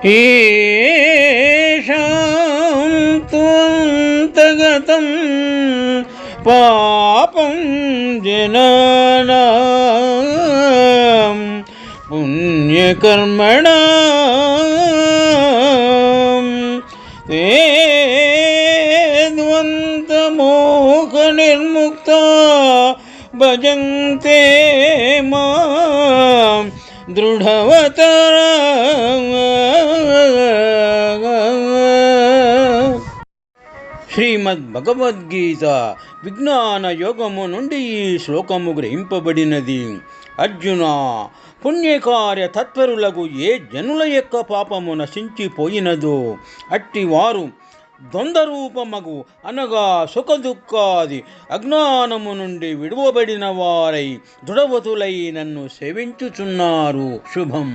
येषां त्वन्तगतं पापं जनानां पुण्यकर्मणां ते द्वन्द्वमोहनिर्मुक्ता भजन्ते मां దృఢవతరా. శ్రీమద్ భగవద్గీత విజ్ఞాన యోగము నుండి ఈ శ్లోకము గ్రహింపబడినది. అర్జున, పుణ్యకార్య తత్పరులకు ఏ జనుల యొక్క పాపము నశించిపోయినదో అట్టివారు ద్వంద్వరూపమగు అనగా సుఖదుఃఖాది అజ్ఞానము నుండి విడువబడిన వారై దృఢవతులై నన్ను సేవించుచున్నారు. శుభం.